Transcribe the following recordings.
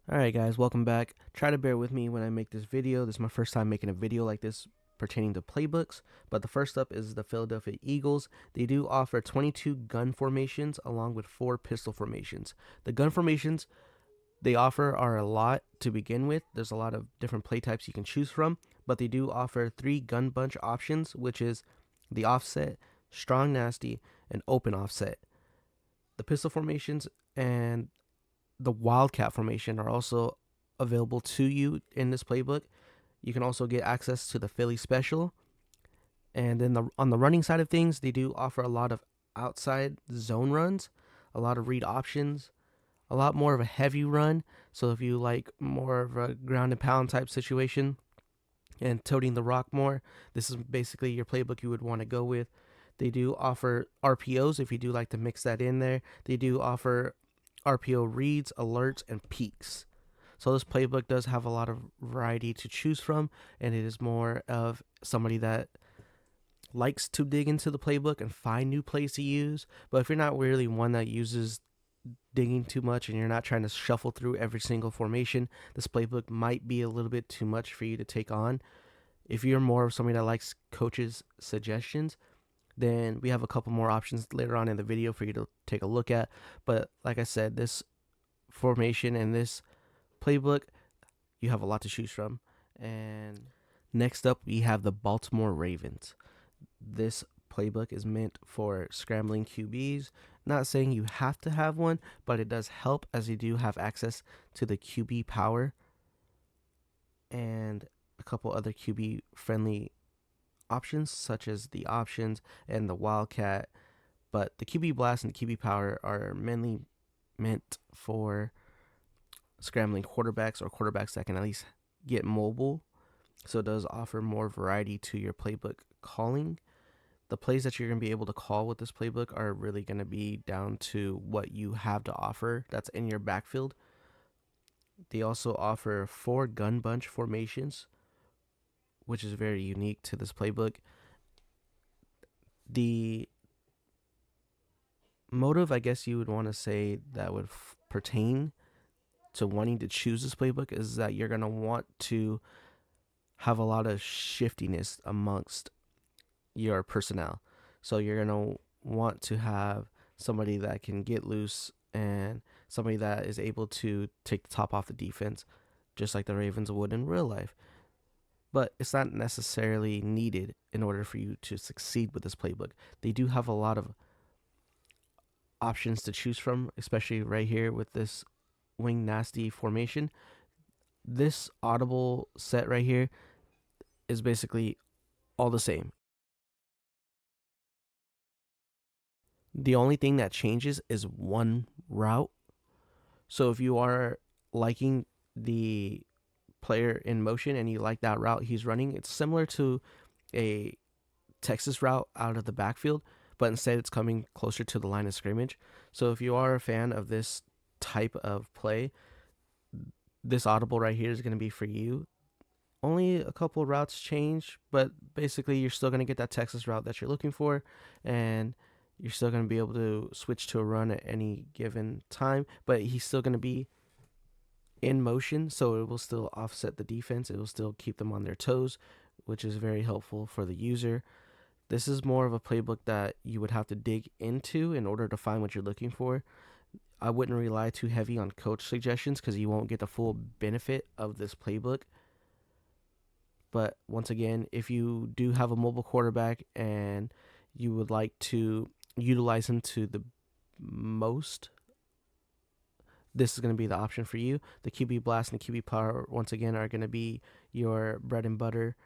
Alright guys, welcome back. Try to bear with me when I make this video. This is my first time making a video like this pertaining to playbooks. But the first up is the Philadelphia Eagles. They do offer 22 gun formations along with 4 pistol formations. The gun formations they offer are a lot to begin with. There's a lot of different play types you can choose from. But they do offer 3 gun bunch options, which is the offset, strong nasty, and open offset. The pistol formations and the Wildcat formation are also available to you in this playbook. You can also get access to the Philly special. And then on the running side of things, they do offer a lot of outside zone runs, a lot of read options, a lot more of a heavy run. So if you like more of a ground and pound type situation and toting the rock more, this is basically your playbook you would want to go with. They do offer RPOs if you do like to mix that in there. They do offer RPO reads, alerts, and peaks. So this playbook does have a lot of variety to choose from, and it is more of somebody that likes to dig into the playbook and find new plays to use. But if you're not really one that uses digging too much and you're not trying to shuffle through every single formation, this playbook might be a little bit too much for you to take on. If you're more of somebody that likes coaches' suggestions, then we have a couple more options later on in the video for you to take a look at. But like I said, this formation and this playbook, you have a lot to choose from. And next up, we have the Baltimore Ravens. This playbook is meant for scrambling QBs. Not saying you have to have one, but it does help as you do have access to the QB power and a couple other QB friendly options, such as the options and the Wildcat. But the QB Blast and the QB Power are mainly meant for scrambling quarterbacks or quarterbacks that can at least get mobile. So it does offer more variety to your playbook calling. The plays that you're going to be able to call with this playbook are really going to be down to what you have to offer that's in your backfield. They also offer 4 gun bunch formations, which is very unique to this playbook. The motive, I guess you would want to say, that would pertain to wanting to choose this playbook is that you're going to want to have a lot of shiftiness amongst your personnel. So you're going to want to have somebody that can get loose and somebody that is able to take the top off the defense, just like the Ravens would in real life. But it's not necessarily needed in order for you to succeed with this playbook. They do have a lot of options to choose from, especially right here with this wing nasty formation. This audible set right here is basically all the same. The only thing that changes is one route. So if you are liking the player in motion and you like that route he's running, it's similar to a Texas route out of the backfield, but instead it's coming closer to the line of scrimmage. So if you are a fan of this type of play, this audible right here is going to be for you. Only a couple routes change, but basically you're still going to get that Texas route that you're looking for, and you're still going to be able to switch to a run at any given time, but he's still going to be in motion, so it will still offset the defense. It will still keep them on their toes, which is very helpful for the user. This is more of a playbook that you would have to dig into in order to find what you're looking for. I wouldn't rely too heavy on coach suggestions because you won't get the full benefit of this playbook. But once again, if you do have a mobile quarterback and you would like to utilize him to the most, this is going to be the option for you. The QB Blast and the QB Power, once again, are going to be your bread and butter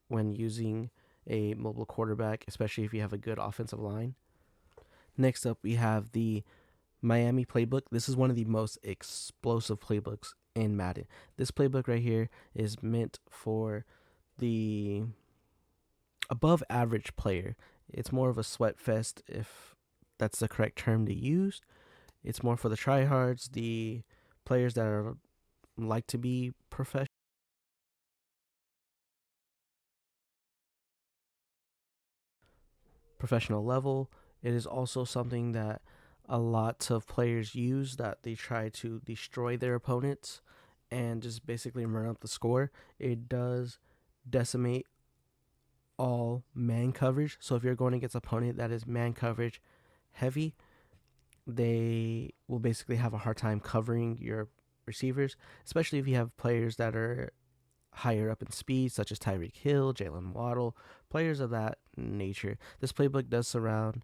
when using a mobile quarterback, especially if you have a good offensive line. Next up, we have the Miami playbook. This is one of the most explosive playbooks in Madden. This playbook right here is meant for the above average player. It's more of a sweat fest, if that's the correct term to use. It's more for the tryhards, the players that are like to be professional level. It is also something that a lot of players use, that they try to destroy their opponents and just basically run up the score. It does decimate all man coverage. So if you're going against an opponent that is man coverage heavy, they will basically have a hard time covering your receivers, especially if you have players that are higher up in speed, such as Tyreek Hill, Jalen Waddle, players of that nature. This playbook does surround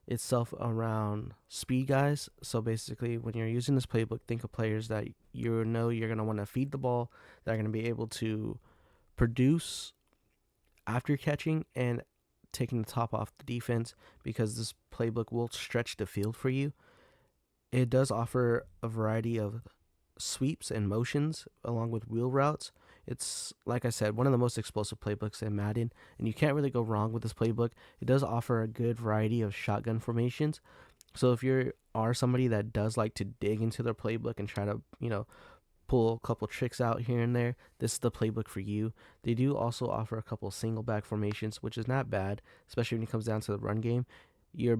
itself around speed guys. So basically, when you're using this playbook, think of players that you know you're going to want to feed the ball, that are going to be able to produce after catching and taking the top off the defense, because this playbook will stretch the field for you. It does offer a variety of sweeps and motions along with wheel routes. It's, like I said, one of the most explosive playbooks in Madden, and you can't really go wrong with this playbook. It does offer a good variety of shotgun formations. So if you are somebody that does like to dig into their playbook and try to, pull a couple tricks out here and there, this is the playbook for you. They do also offer a couple single back formations, which is not bad, especially when it comes down to the run game. Your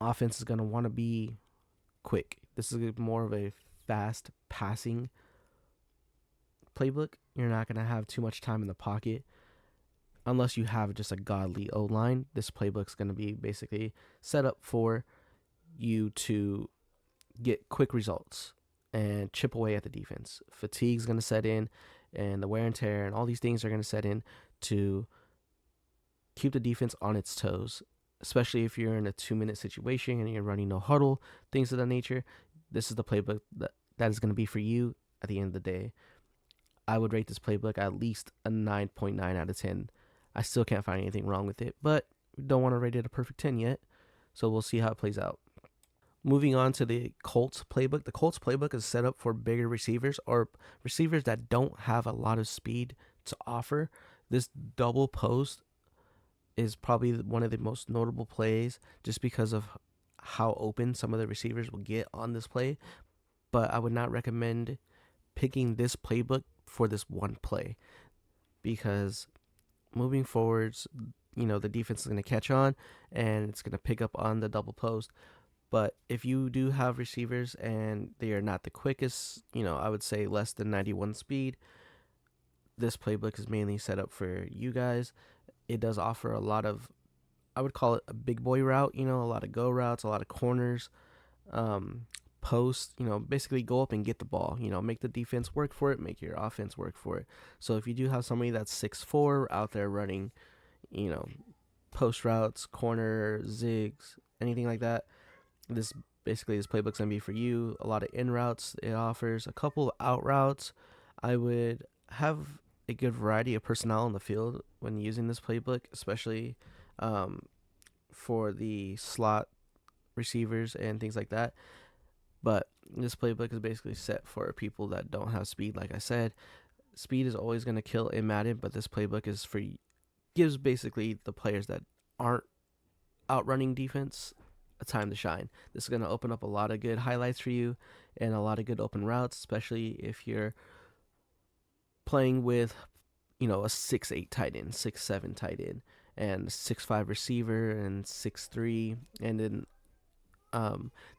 offense is going to want to be quick. This is more of a fast passing playbook. You're not going to have too much time in the pocket unless you have just a godly O line. This playbook's going to be basically set up for you to get quick results and chip away at the defense. Fatigue's going to set in, and the wear and tear and all these things are going to set in to keep the defense on its toes, especially if you're in a 2-minute situation and you're running no huddle, things of that nature. This is the playbook that is going to be for you at the end of the day. I would rate this playbook at least a 9.9 out of 10. I still can't find anything wrong with it, but we don't want to rate it a perfect 10 yet, so we'll see how it plays out. Moving on to the Colts playbook. The Colts playbook is set up for bigger receivers or receivers that don't have a lot of speed to offer. This double post is probably one of the most notable plays just because of how open some of the receivers will get on this play. But I would not recommend picking this playbook for this one play, because moving forwards, the defense is going to catch on and it's going to pick up on the double post. But if you do have receivers and they are not the quickest, I would say less than 91 speed, this playbook is mainly set up for you guys. It does offer a lot of, I would call it a big boy route, a lot of go routes, a lot of corners, post, basically go up and get the ball, make the defense work for it, make your offense work for it. So if you do have somebody that's 6'4" out there running, post routes, corner, zigs, anything like that, this playbook's gonna be for you. A lot of in routes. It offers a couple of out routes. I would have a good variety of personnel in the field when using this playbook, especially for the slot receivers and things like that. But this playbook is basically set for people that don't have speed. Like I said, speed is always going to kill in Madden, but this playbook is for, gives basically the players that aren't outrunning defense a time to shine. This is going to open up a lot of good highlights for you and a lot of good open routes, especially if you're playing with, a 6'8" tight end, 6'7" tight end, and 6'5" receiver and 6'3", and then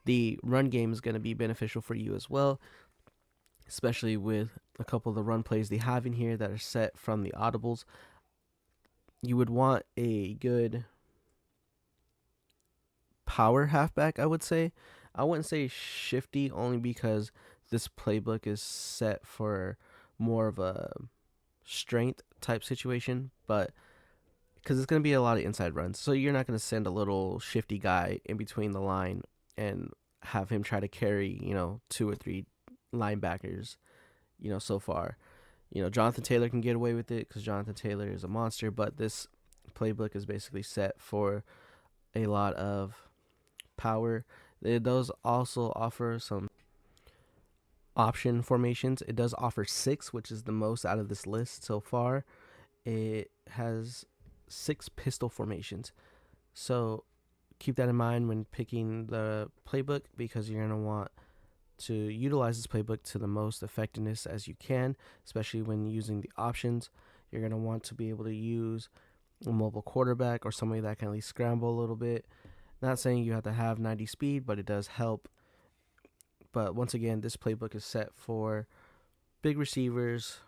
the run game is going to be beneficial for you as well, especially with a couple of the run plays they have in here that are set from the audibles. You would want a good power halfback, I would say. I wouldn't say shifty, only because this playbook is set for more of a strength type situation, but because it's going to be a lot of inside runs. So you're not going to send a little shifty guy in between the line and have him try to carry, 2 or 3 linebackers, so far. Jonathan Taylor can get away with it because Jonathan Taylor is a monster, but this playbook is basically set for a lot of power. It does also offer some option formations. It does offer 6, which is the most out of this list so far. It has 6 pistol formations. So keep that in mind when picking the playbook, because you're going to want to utilize this playbook to the most effectiveness as you can, especially when using the options. You're going to want to be able to use a mobile quarterback or somebody that can at least scramble a little bit. Not saying you have to have 90 speed, but it does help But once again, this playbook is set for big receivers,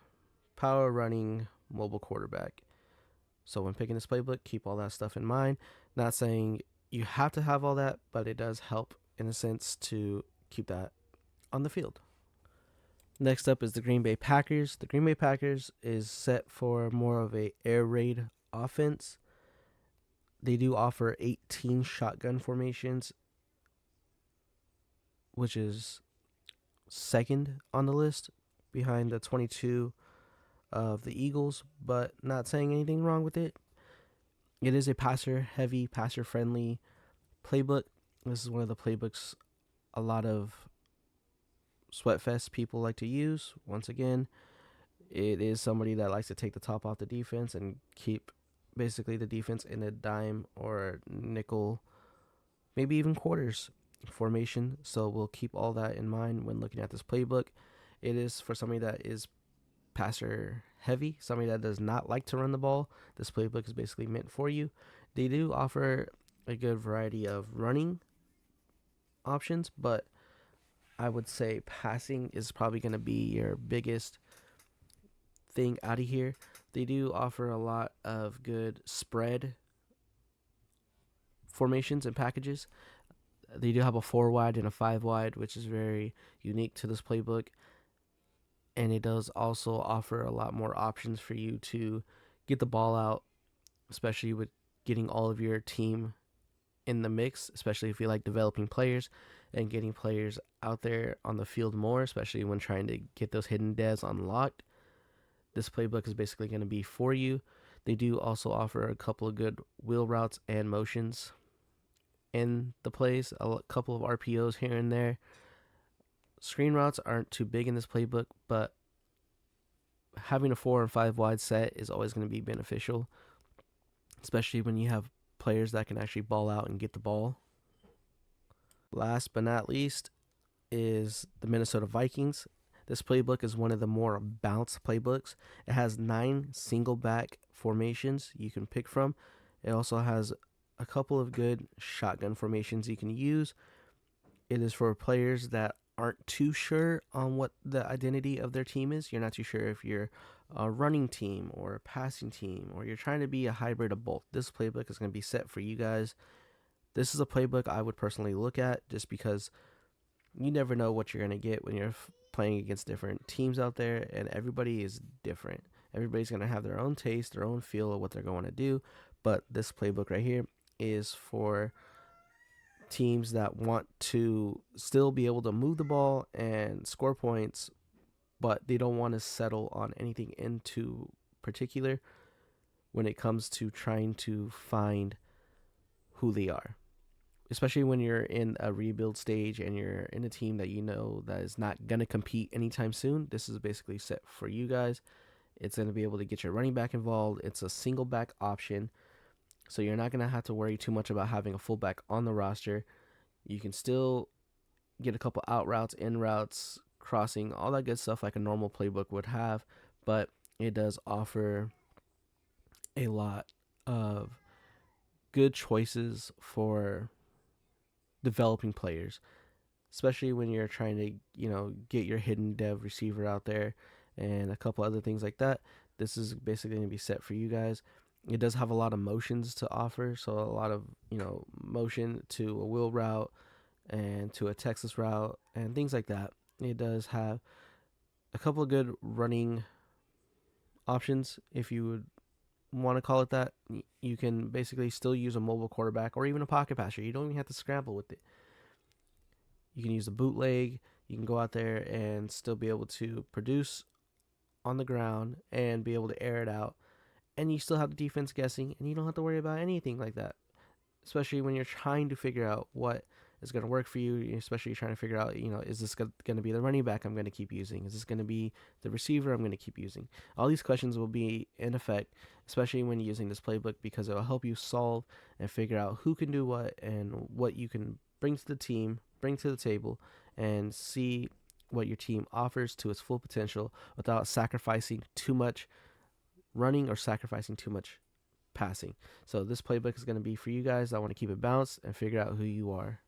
power running, mobile quarterback. So when picking this playbook, keep all that stuff in mind. Not saying you have to have all that, but it does help in a sense to keep that on the field. Next up is the Green Bay Packers. The Green Bay Packers is set for more of a air raid offense. They do offer 18 shotgun formations, which is second on the list behind the 22 of the Eagles, but not saying anything wrong with it. It is a passer heavy, passer friendly playbook. This is one of the playbooks a lot of Sweatfest people like to use. Once again, it is somebody that likes to take the top off the defense and keep basically the defense in a dime or nickel, maybe even quarters formation. So we'll keep all that in mind when looking at this playbook. It is for somebody that is passer heavy, somebody that does not like to run the ball. This playbook is basically meant for you. They do offer a good variety of running options, but I would say passing is probably going to be your biggest thing out of here. They do offer a lot of good spread formations and packages. They do have a 4 wide and a 5 wide, which is very unique to this playbook. And it does also offer a lot more options for you to get the ball out, especially with getting all of your team in the mix, especially if you like developing players and getting players out there on the field more, especially when trying to get those hidden devs unlocked. This playbook is basically going to be for you. They do also offer a couple of good wheel routes and motions in the plays, a couple of RPOs here and there. Screen routes aren't too big in this playbook, but having a 4 and 5 wide set is always going to be beneficial, especially when you have players that can actually ball out and get the ball. Last but not least is the Minnesota Vikings. This playbook is one of the more balanced playbooks. It has 9 single back formations you can pick from. It also has a couple of good shotgun formations you can use. It is for players that aren't too sure on what the identity of their team is. You're not too sure if you're a running team or a passing team, or you're trying to be a hybrid of both. This playbook is going to be set for you guys. This is a playbook I would personally look at, just because you never know what you're going to get when you're playing against different teams out there, and everybody is different. Everybody's going to have their own taste, their own feel of what they're going to do, but this playbook right here is for teams that want to still be able to move the ball and score points, but they don't want to settle on anything into particular when it comes to trying to find who they are. Especially when you're in a rebuild stage and you're in a team that you know that is not going to compete anytime soon. This is basically set for you guys. It's going to be able to get your running back involved. It's a single back option, so you're not going to have to worry too much about having a fullback on the roster. You can still get a couple out routes, in routes, crossing, all that good stuff like a normal playbook would have, but it does offer a lot of good choices for developing players, especially when you're trying to, get your hidden dev receiver out there and a couple other things like that. This is basically going to be set for you guys. It does have a lot of motions to offer, so a lot of, motion to a wheel route and to a Texas route and things like that. It does have a couple of good running options, if you would want to call it that. You can basically still use a mobile quarterback or even a pocket passer. You don't even have to scramble with it. You can use a bootleg. You can go out there and still be able to produce on the ground and be able to air it out. And you still have the defense guessing, and you don't have to worry about anything like that. Especially when you're trying to figure out what is going to work for you, especially trying to figure out, is this going to be the running back I'm going to keep using? Is this going to be the receiver I'm going to keep using? All these questions will be in effect, especially when using this playbook, because it will help you solve and figure out who can do what and what you can bring to the team, bring to the table, and see what your team offers to its full potential without sacrificing too much running or sacrificing too much passing. So this playbook is going to be for you guys that want to keep it balanced and figure out who you are.